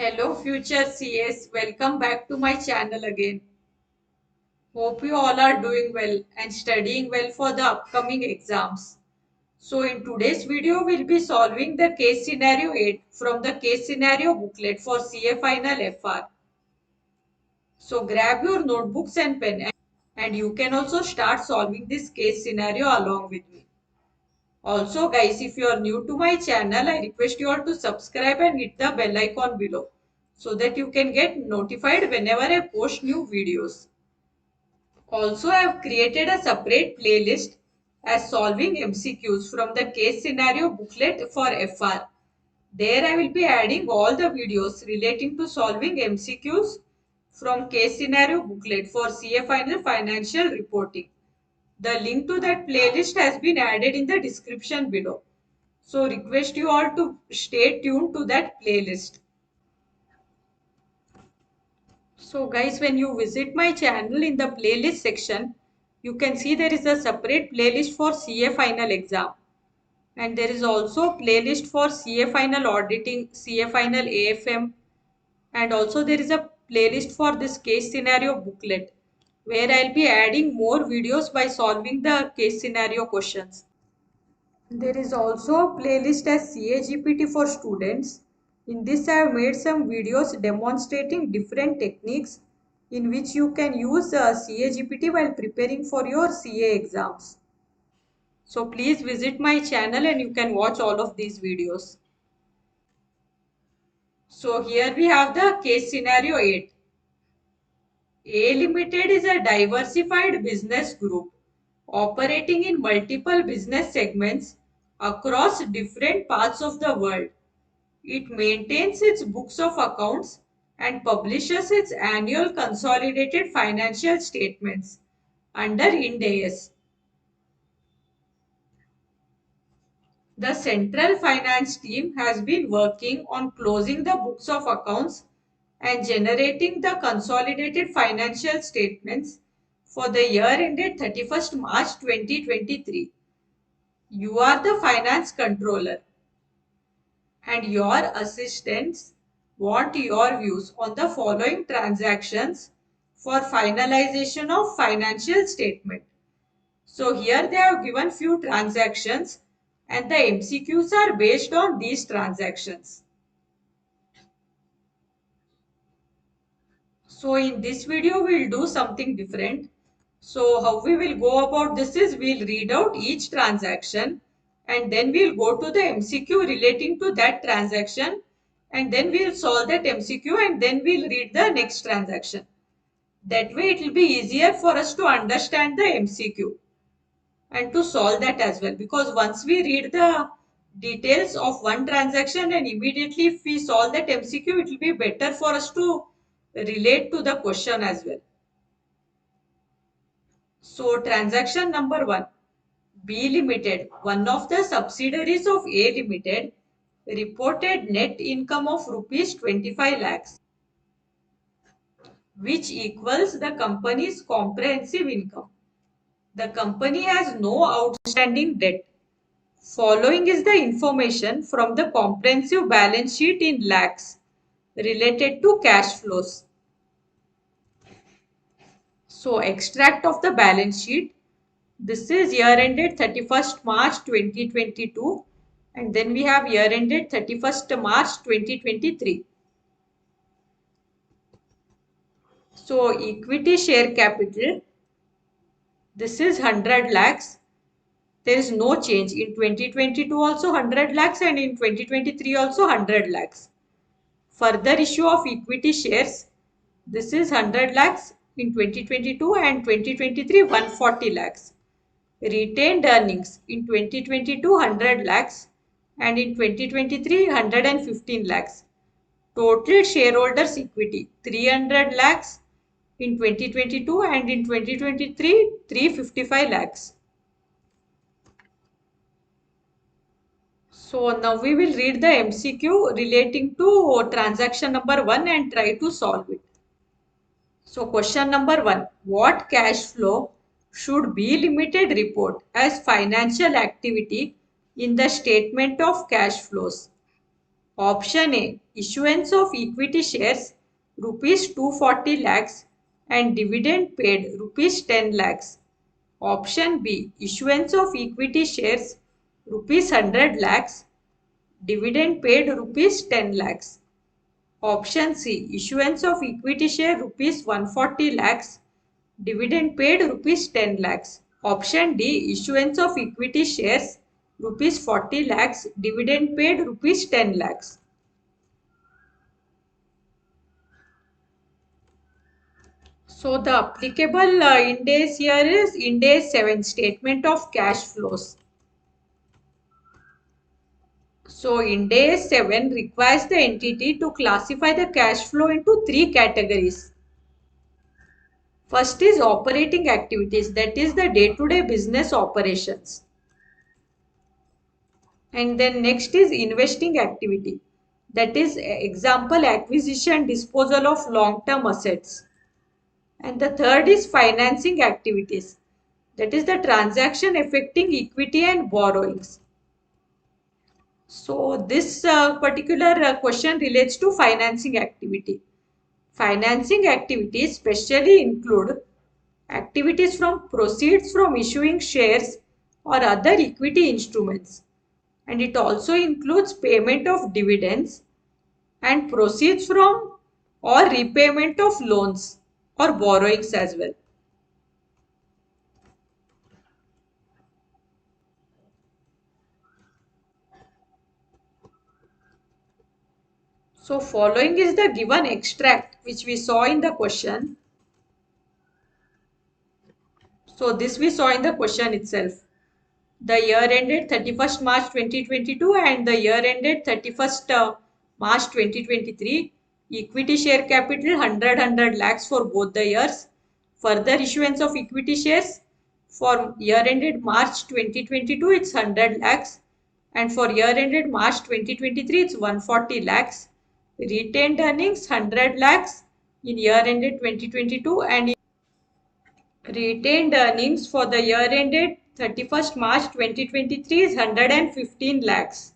Hello future CS, welcome back to my channel again. Hope you all are doing well and studying well for the upcoming exams. So in today's video, we'll be solving the case scenario 8 from the case scenario booklet for CA Final FR. So grab your notebooks and pen and you can also start solving this case scenario along with me. Also guys, if you are new to my channel, I request you all to subscribe and hit the bell icon below so that you can get notified whenever I post new videos. Also, I have created a separate playlist as solving MCQs from the case scenario booklet for FR. There I will be adding all the videos relating to solving MCQs from case scenario booklet for CA Final Financial Reporting. The link to that playlist has been added in the description below. So request you all to stay tuned to that playlist. So guys, when you visit my channel in the playlist section, you can see there is a separate playlist for CA final exam. And there is also playlist for CA final auditing, CA final AFM. And also there is a playlist for this case scenario booklet where I'll be adding more videos by solving the case scenario questions. There is also a playlist as CAGPT for students. In this I have made some videos demonstrating different techniques in which you can use CAGPT while preparing for your CA exams. So please visit my channel and you can watch all of these videos. So here we have the case scenario 8. A Limited is a diversified business group operating in multiple business segments across different parts of the world. It maintains its books of accounts and publishes its annual consolidated financial statements under Ind AS. The central finance team has been working on closing the books of accounts and generating the consolidated financial statements for the year ended 31st March 2023. You are the finance controller and your assistants want your views on the following transactions for finalization of financial statement. So here they have given few transactions and the MCQs are based on these transactions. So in this video we'll do something different. So how we will go about this is we'll read out each transaction and then we'll go to the MCQ relating to that transaction and then we'll solve that MCQ and then we'll read the next transaction. That way it will be easier for us to understand the MCQ and to solve that as well, because once we read the details of one transaction and immediately if we solve that MCQ, it will be better for us to relate to the question as well. So transaction number 1, B Limited, one of the subsidiaries of A Limited, reported net income of rupees 25 lakhs, which equals the company's comprehensive income. The company has no outstanding debt. Following is the information from the comprehensive balance sheet in lakhs related to cash flows. So extract of the balance sheet. This is year ended 31st March 2022 and then we have year ended 31st March 2023. So equity share capital. This is 100 lakhs. There is no change. In 2022 also 100 lakhs and in 2023 also 100 lakhs. Further issue of equity shares. This is 100 lakhs in 2022 and 2023 140 lakhs. Retained earnings in 2022 100 lakhs and in 2023 115 lakhs. Total shareholders equity 300 lakhs in 2022 and in 2023 355 lakhs. So now we will read the MCQ relating to transaction number 1 and try to solve it. So question number 1, what cash flow should be limited report as financial activity in the statement of cash flows? Option A, issuance of equity shares rupees 240 lakhs and dividend paid rupees 10 lakhs. Option B, issuance of equity shares rupees 100 lakhs, dividend paid rupees 10 lakhs. Option C, issuance of equity share rupees 140 lakhs, dividend paid rupees 10 lakhs. Option D, issuance of equity shares rupees 40 lakhs, dividend paid rupees 10 lakhs. So the applicable Ind AS here is Ind AS 7, Statement of Cash Flows. So Ind AS 7 requires the entity to classify the cash flow into three categories. First is operating activities, that is the day-to-day business operations. And then next is investing activity, that is example acquisition, disposal of long-term assets. And the third is financing activities, that is the transaction affecting equity and borrowings. So this particular question relates to financing activity. Financing activities specially include activities from proceeds from issuing shares or other equity instruments, and it also includes payment of dividends and proceeds from or repayment of loans or borrowings as well. So following is the given extract which we saw in the question. So this we saw in the question itself. The year ended 31st March 2022 and the year ended 31st March 2023. Equity share capital 100 lakhs for both the years. Further issuance of equity shares for year ended March 2022 it's 100 lakhs, and for year ended March 2023 it's 140 lakhs. Retained earnings 100 lakhs in year ended 2022, and retained earnings for the year ended 31st March 2023 is 115 lakhs.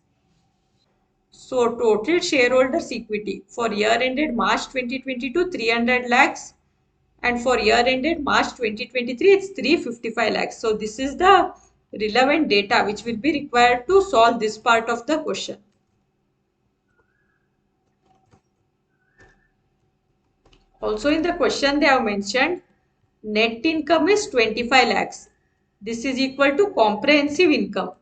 So total shareholders equity for year ended March 2022 300 lakhs, and for year ended March 2023 it's 355 lakhs. So this is the relevant data which will be required to solve this part of the question. Also in the question they have mentioned net income is 25 lakhs. This is equal to comprehensive income.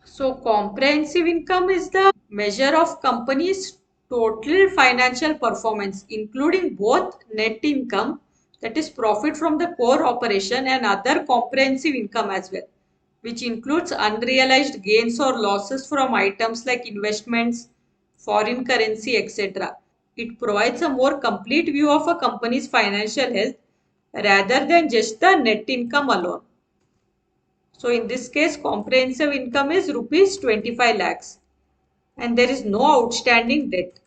So comprehensive income is the measure of company's total financial performance, including both net income, that is profit from the core operation, and other comprehensive income as well, which includes unrealized gains or losses from items like investments, foreign currency, etc. It provides a more complete view of a company's financial health rather than just the net income alone. So in this case, comprehensive income is rupees 25 lakhs and there is no outstanding debt.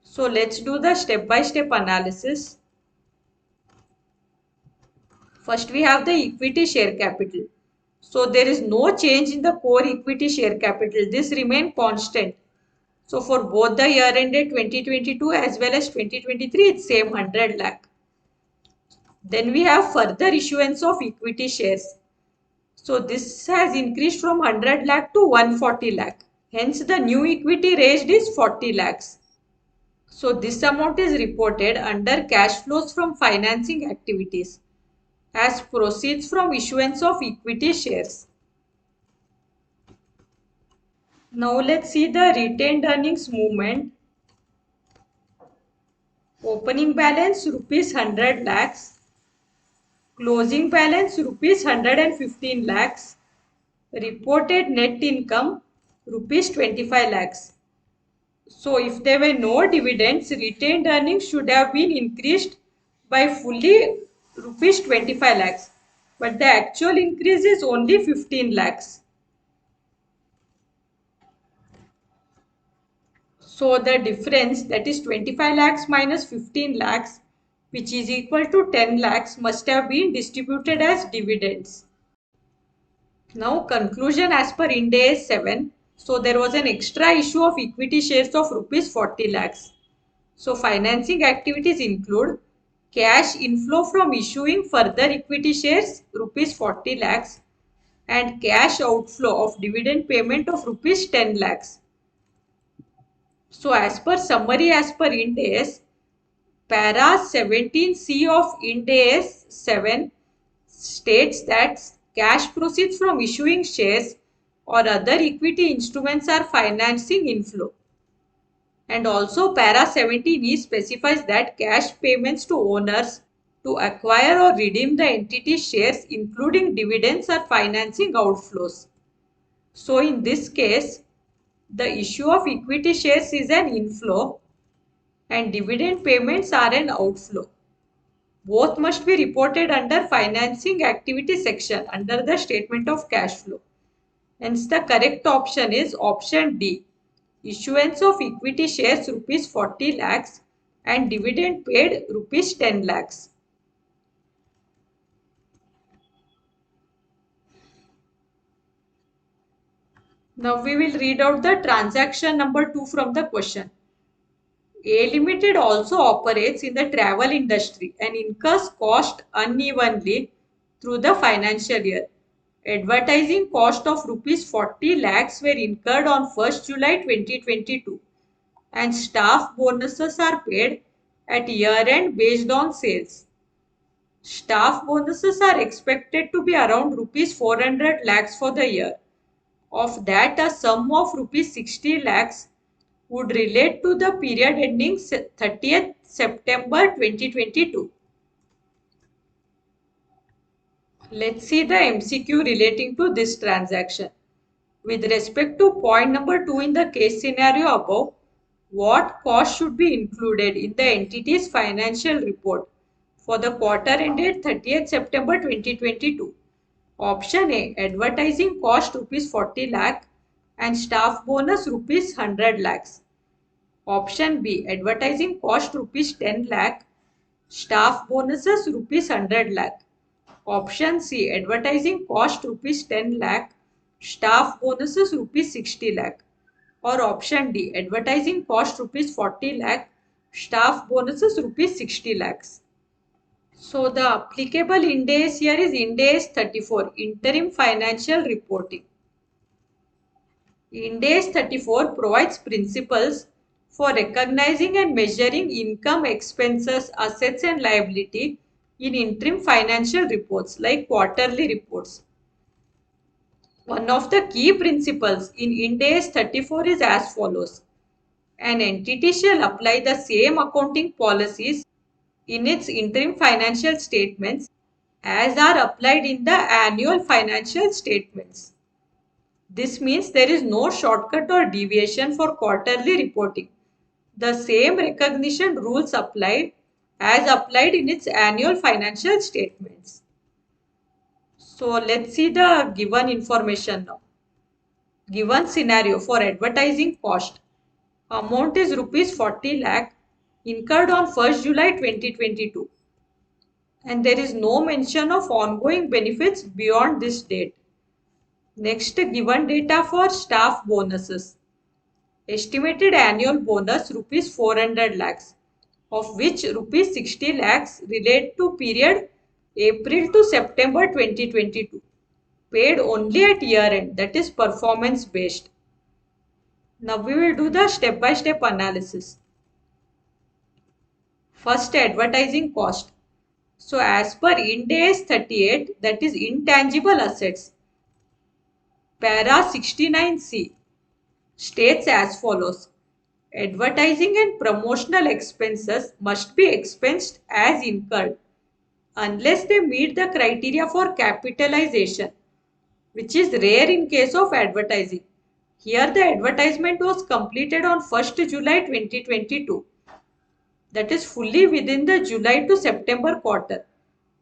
So let's do the step-by-step analysis. First, we have the equity share capital. So there is no change in the core equity share capital. This remains constant. So for both the year ended 2022 as well as 2023, it's same 100 lakh. Then we have further issuance of equity shares. So this has increased from 100 lakh to 140 lakh. Hence the new equity raised is 40 lakhs. So this amount is reported under cash flows from financing activities as proceeds from issuance of equity shares. Now let's see the retained earnings movement. Opening balance rupees 100 lakhs. Closing balance rupees 115 lakhs. Reported net income rupees 25 lakhs. So if there were no dividends, retained earnings should have been increased by fully rupees 25 lakhs. But the actual increase is only 15 lakhs. So the difference, that is 25 lakhs minus 15 lakhs, which is equal to 10 lakhs, must have been distributed as dividends. Now conclusion as per Ind AS 7. So there was an extra issue of equity shares of rupees 40 lakhs. So financing activities include cash inflow from issuing further equity shares rupees 40 lakhs and cash outflow of dividend payment of rupees 10 lakhs. So as per summary as per Ind AS, para 17C of Ind AS 7 states that cash proceeds from issuing shares or other equity instruments are financing inflow. And also para 17E specifies that cash payments to owners to acquire or redeem the entity shares including dividends are financing outflows. So in this case, the issue of equity shares is an inflow and dividend payments are an outflow. Both must be reported under financing activity section under the statement of cash flow. Hence the correct option is option D. Issuance of equity shares rupees 40 lakhs and dividend paid rupees 10 lakhs. Now we will read out the transaction number 2 from the question. A Limited also operates in the travel industry and incurs cost unevenly through the financial year. Advertising cost of rupees 40 lakhs were incurred on 1st July 2022 and staff bonuses are paid at year end based on sales. Staff bonuses are expected to be around rupees 400 lakhs for the year. Of that, a sum of rupees 60 lakhs would relate to the period ending 30th September 2022. Let's see the MCQ relating to this transaction. With respect to point number 2 in the case scenario above, what cost should be included in the entity's financial report for the quarter ended 30th September 2022? Option A, advertising cost rupees 40 lakh and staff bonus rupees 100 lakhs. Option B, advertising cost rupees 10 lakh, staff bonuses rupees 100 lakh. Option C, advertising cost rupees 10 lakh, staff bonuses rupees 60 lakh. Or option D, advertising cost rupees 40 lakh, staff bonuses rupees 60 lakhs. So the applicable Ind AS here is Ind AS 34, Interim Financial Reporting. Ind AS 34 provides principles for recognizing and measuring income, expenses, assets and liability in interim financial reports like quarterly reports. One of the key principles in Ind AS 34 is as follows. An entity shall apply the same accounting policies in its interim financial statements as are applied in the annual financial statements. This means there is no shortcut or deviation for quarterly reporting. The same recognition rules apply as applied in its annual financial statements. So let's see the given information now. Given scenario for advertising cost. Amount is rupees 40 lakh incurred on 1st July 2022. And there is no mention of ongoing benefits beyond this date. Next, given data for staff bonuses. Estimated annual bonus rupees 400 lakhs, of which rupees 60 lakhs relate to period April to September 2022, paid only at year end, that is performance based. Now we will do the step-by-step analysis. First, advertising cost. So as per Ind AS 38, that is intangible assets, para 69C states as follows. Advertising and promotional expenses must be expensed as incurred unless they meet the criteria for capitalization, which is rare in case of advertising. Here the advertisement was completed on 1st July 2022. That is fully within the July to September quarter.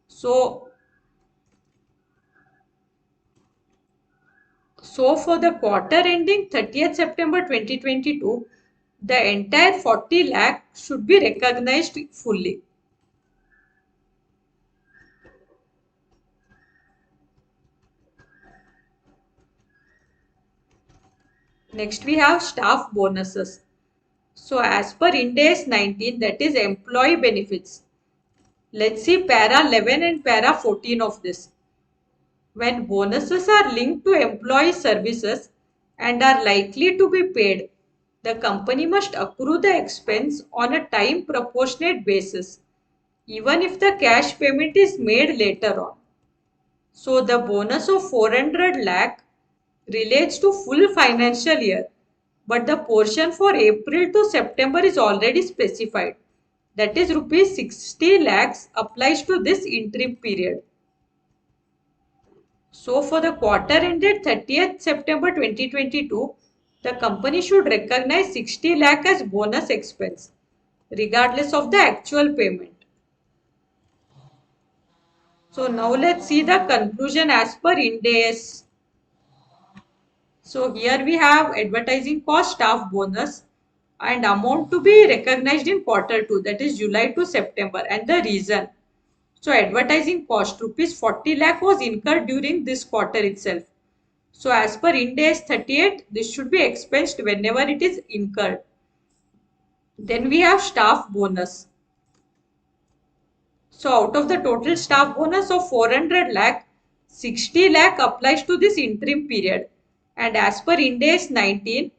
So for the quarter ending 30th September 2022, the entire 40 lakh should be recognized fully. Next we have staff bonuses. So as per Ind AS 19, that is employee benefits. Let's see para 11 and para 14 of this. When bonuses are linked to employee services and are likely to be paid, the company must accrue the expense on a time proportionate basis, even if the cash payment is made later on. So the bonus of 400 lakh relates to full financial year, but the portion for April to September is already specified. That is rupees 60 lakhs applies to this interim period. So for the quarter ended 30th September 2022, the company should recognize 60 lakh as bonus expense, regardless of the actual payment. So now let's see the conclusion as per Ind AS. So here we have advertising cost, staff bonus and amount to be recognized in quarter 2, that is July to September, and the reason. So advertising cost rupees 40 lakh was incurred during this quarter itself. So as per Ind AS 38, this should be expensed whenever it is incurred. Then we have staff bonus. So out of the total staff bonus of 400 lakh, 60 lakh applies to this interim period. And as per Ind AS 19,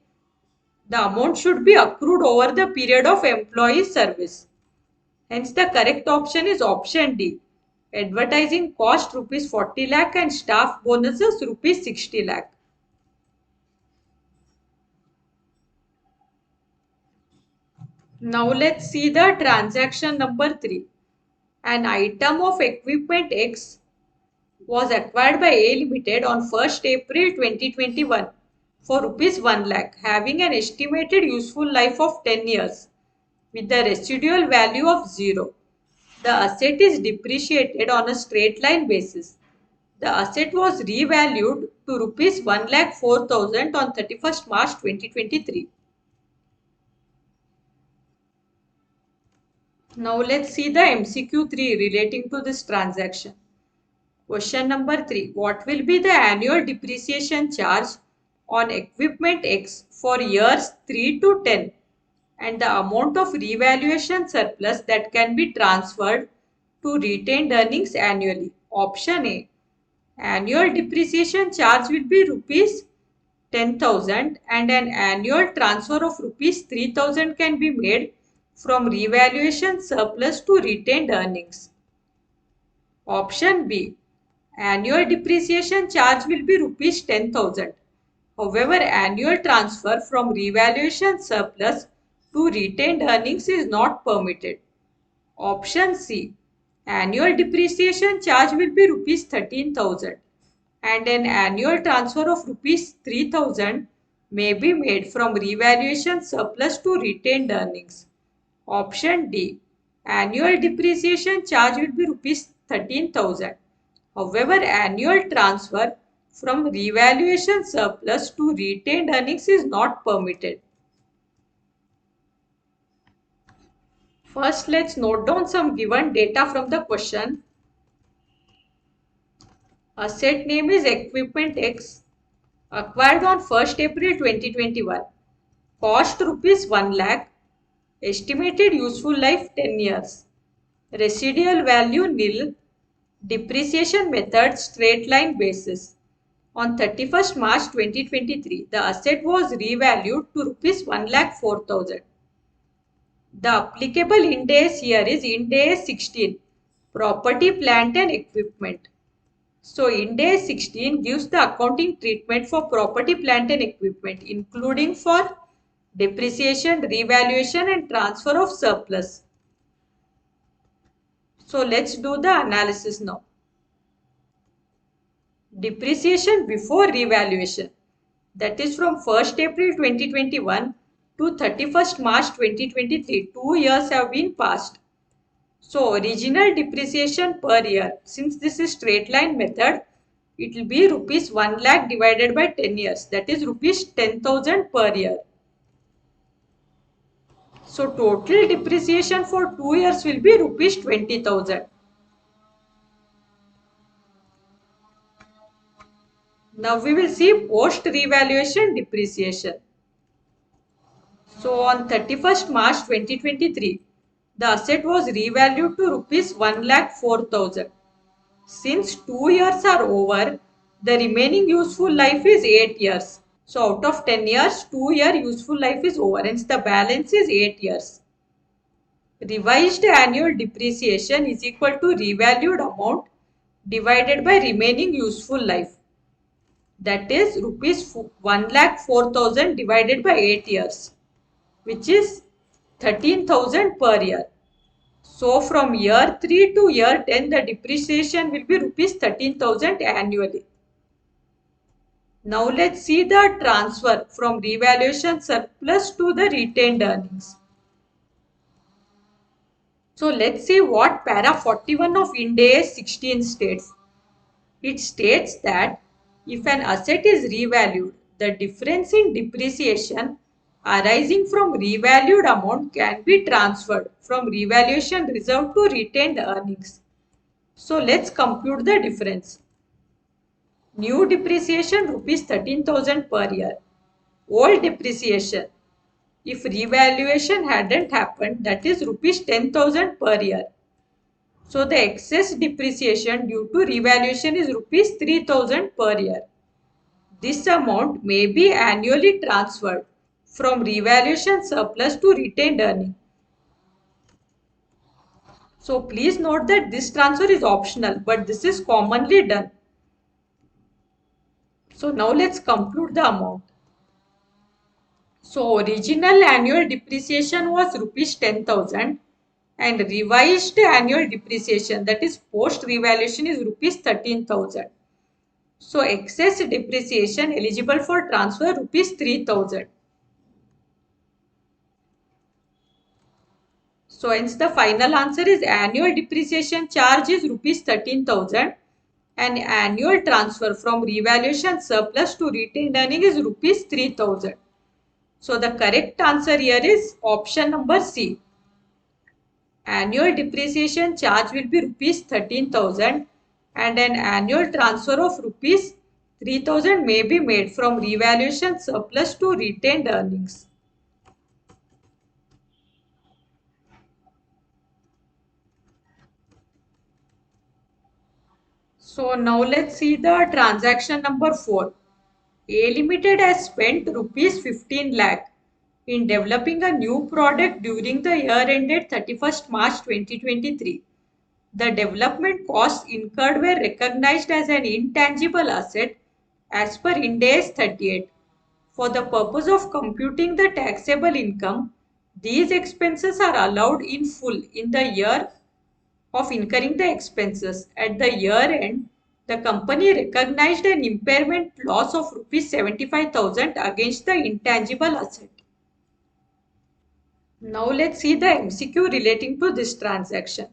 the amount should be accrued over the period of employee service. Hence the correct option is option D. Advertising cost rupees 40 lakh and staff bonuses rupees 60 lakh. Now let's see the transaction number 3. An item of equipment X was acquired by A Limited on 1st April 2021 for rupees 1 lakh, having an estimated useful life of 10 years with the residual value of 0. The asset is depreciated on a straight line basis. The asset was revalued to rupees 1,04,000 on 31st March 2023. Now let's see the MCQ 3 relating to this transaction. Question number 3. What will be the annual depreciation charge on equipment X for years 3 to 10 and the amount of revaluation surplus that can be transferred to retained earnings annually? Option A. Annual depreciation charge will be rupees 10,000 and an annual transfer of rupees 3,000 can be made from revaluation surplus to retained earnings. Option B. Annual depreciation charge will be rupees 10,000. However, annual transfer from revaluation surplus to retained earnings is not permitted. Option C. Annual depreciation charge will be rupees 13,000 and an annual transfer of rupees 3,000 may be made from revaluation surplus to retained earnings. Option D. Annual depreciation charge will be rupees 13,000. However, annual transfer from revaluation surplus to retained earnings is not permitted. First, let's note down some given data from the question. Asset name is Equipment X, acquired on 1st April 2021. Cost rupees 1 lakh. Estimated useful life 10 years. Residual value nil. Depreciation method straight line basis. On 31st March 2023, the asset was revalued to rupees 1,04,000. The applicable Ind AS here is Ind AS 16, Property, Plant and Equipment. So Ind AS 16 gives the accounting treatment for property, plant and equipment, including for depreciation, revaluation and transfer of surplus. So let's do the analysis now. Depreciation before revaluation, that is from 1st April 2021 to 31st March 2023, 2 years have been passed. So original depreciation per year, since this is straight line method, it will be rupees 1 lakh divided by 10 years, that is rupees 10,000 per year. So total depreciation for 2 years will be rupees 20,000. Now we will see post revaluation depreciation. So on 31st March 2023, the asset was revalued to rupees 1,04,000. Since 2 years are over, the remaining useful life is 8 years. So out of 10 years, 2-year useful life is over, hence the balance is 8 years. Revised annual depreciation is equal to revalued amount divided by remaining useful life. That is rupees 1,04,000 divided by 8 years, which is 13,000 per year. So from year 3 to year 10, the depreciation will be rupees 13,000 annually. Now let's see the transfer from revaluation surplus to the retained earnings. So let's see what para 41 of Ind AS 16 states. It states that if an asset is revalued, the difference in depreciation arising from revalued amount can be transferred from revaluation reserve to retained earnings. So let's compute the difference. New depreciation rupees 13,000 per year. Old depreciation, if revaluation hadn't happened, that is rupees 10,000 per year. So the excess depreciation due to revaluation is rupees 3,000 per year. This amount may be annually transferred from revaluation surplus to retained earning. So please note that this transfer is optional, but this is commonly done. So now let's compute the amount. So original annual depreciation was rupees 10,000 and revised annual depreciation, that is post revaluation, is rupees 13,000. So excess depreciation eligible for transfer rupees 3,000. So hence the final answer is annual depreciation charge is rupees 13,000 and annual transfer from revaluation surplus to retained earning is rupees 3,000. So the correct answer here is option number C. Annual depreciation charge will be rupees 13,000 and an annual transfer of rupees 3,000 may be made from revaluation surplus to retained earnings. So now let's see the transaction number 4. A Limited has spent rupees 15 lakh in developing a new product during the year ended 31st March 2023. The development costs incurred were recognized as an intangible asset as per Ind AS 38. For the purpose of computing the taxable income, these expenses are allowed in full in the year of incurring the expenses. At the year end, the company recognized an impairment loss of rupees 75,000 against the intangible asset. Now let's see the MCQ relating to this transaction.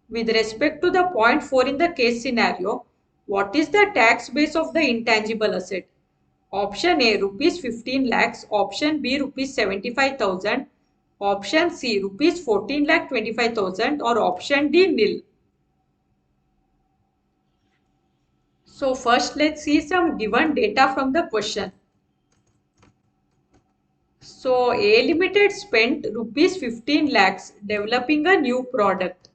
With respect to the point 4 in the case scenario, what is the tax base of the intangible asset? Option A rupees 15 lakhs, option B rupees 75,000, option C rupees 14 lakh 25,000 or option D nil. So first let's see some given data from the question. So A Limited spent rupees 15 lakhs developing a new product.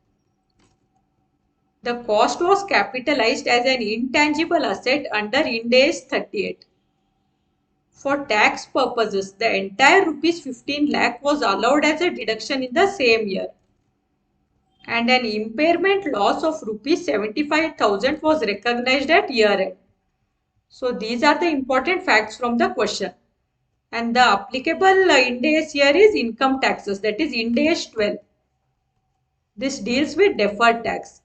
The cost was capitalized as an intangible asset under Ind AS 38. For tax purposes, the entire rupees 15 lakh was allowed as a deduction in the same year. And an impairment loss of rupees 75,000 was recognized at year end. So these are the important facts from the question. And the applicable Ind AS here is income taxes, that is Ind AS 12. This deals with deferred tax.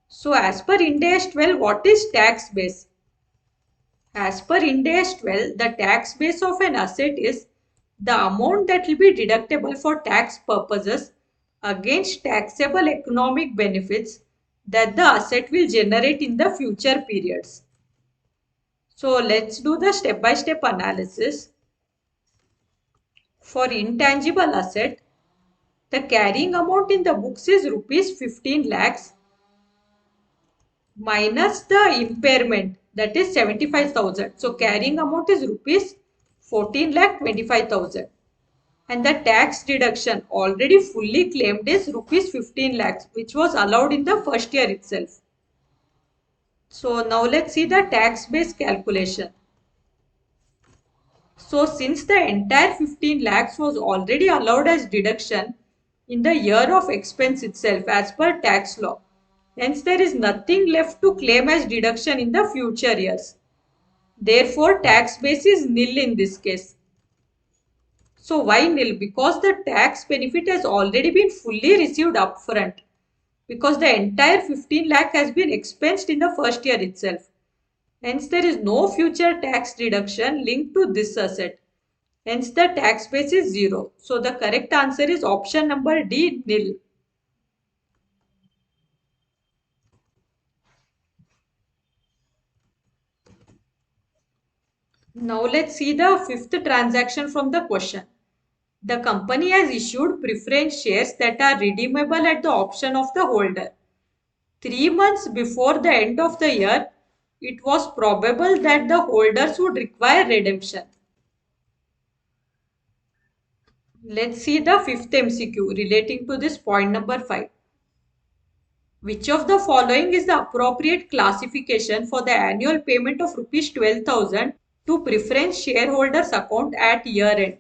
So as per Ind AS 12, what is tax base? As per Ind AS 12, the tax base of an asset is the amount that will be deductible for tax purposes against taxable economic benefits that the asset will generate in the future periods. So let's do the step-by-step analysis. For intangible asset, the carrying amount in the books is rupees 15 lakhs minus the impairment that is 75,000. So carrying amount is rupees 14,25,000. And the tax deduction already fully claimed is rupees 15 lakhs, which was allowed in the first year itself. So now let's see the tax base calculation. So since the entire 15 lakhs was already allowed as deduction in the year of expense itself as per tax law, hence there is nothing left to claim as deduction in the future years. Therefore, tax base is nil in this case. So why nil? Because the tax benefit has already been fully received upfront. Because the entire 15 lakh has been expensed in the first year itself. Hence, there is no future tax deduction linked to this asset. Hence, the tax base is 0. So, the correct answer is option number D, nil. Now, let's see the fifth transaction from the question. The company has issued preference shares that are redeemable at the option of the holder. 3 months before the end of the year, it was probable that the holders would require redemption. Let's see the fifth MCQ relating to this point number 5. Which of the following is the appropriate classification for the annual payment of rupees 12,000 to preference shareholders account at year end?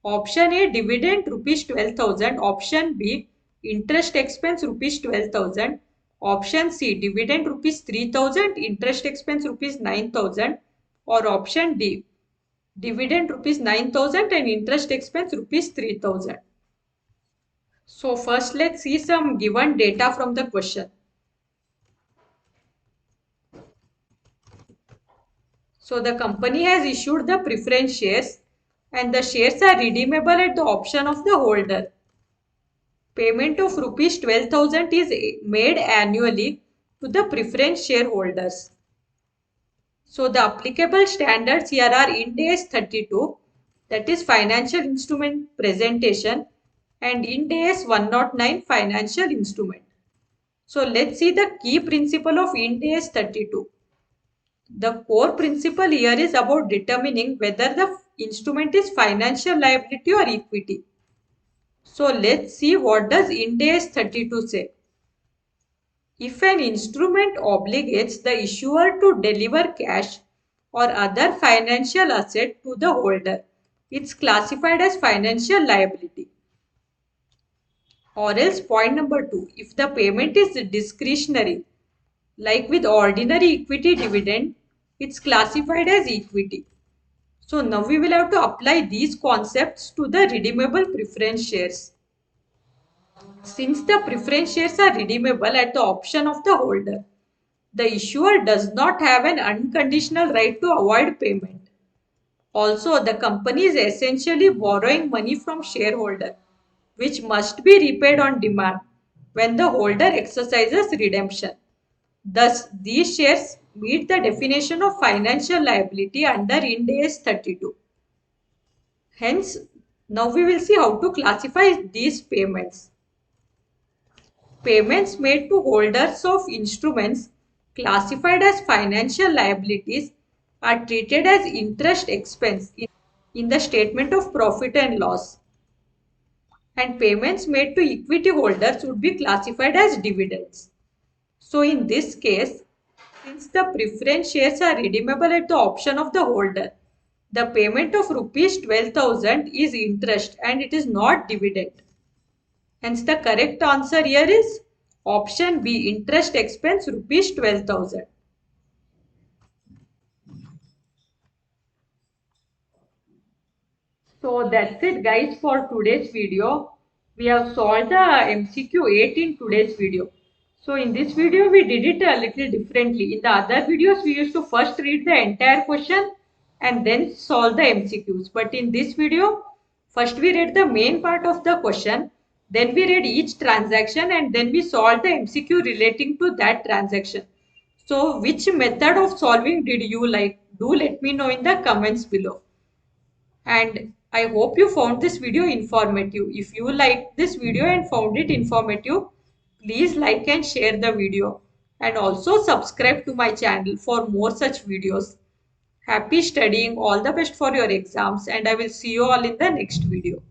Option A, dividend rupees 12,000. Option B, interest expense rupees 12,000. Option C, dividend rupees 3,000, interest expense rupees 9,000. Or option D, dividend rupees 9,000 and interest expense rupees 3,000. So first let's see some given data from the question. So the company has issued the preference shares and the shares are redeemable at the option of the holder. Payment of rupees 12,000 is made annually to the preference shareholders. So the applicable standards here are Ind AS 32, that is financial instrument presentation, and Ind AS 109, financial instrument. So let's see the key principle of Ind AS 32. The core principle here is about determining whether the instrument is financial liability or equity. So let's see what does Ind AS 32 say. If an instrument obligates the issuer to deliver cash or other financial asset to the holder, it's classified as financial liability. Or else point number 2, if the payment is discretionary, like with ordinary equity dividend, it's classified as equity. So now we will have to apply these concepts to the redeemable preference shares. Since the preference shares are redeemable at the option of the holder, the issuer does not have an unconditional right to avoid payment. Also, the company is essentially borrowing money from shareholder, which must be repaid on demand when the holder exercises redemption. Thus, these shares meet the definition of financial liability under Ind AS 32. Hence, now we will see how to classify these payments. Payments made to holders of instruments classified as financial liabilities are treated as interest expense in the statement of profit and loss. And payments made to equity holders would be classified as dividends. So in this case, since the preference shares are redeemable at the option of the holder, the payment of rupees 12,000 is interest and it is not dividend. Hence the correct answer here is option B, interest expense rupees 12,000. So that's it guys for today's video. We have solved the MCQ 8 in today's video. So in this video we did it a little differently. In the other videos we used to first read the entire question and then solve the MCQs. But in this video, first we read the main part of the question, then we read each transaction and then we solved the MCQ relating to that transaction. So which method of solving did you like? Do let me know in the comments below. And I hope you found this video informative. If you liked this video and found it informative, please like and share the video. and also subscribe to my channel for more such videos. Happy studying, all the best for your exams, and I will see you all in the next video.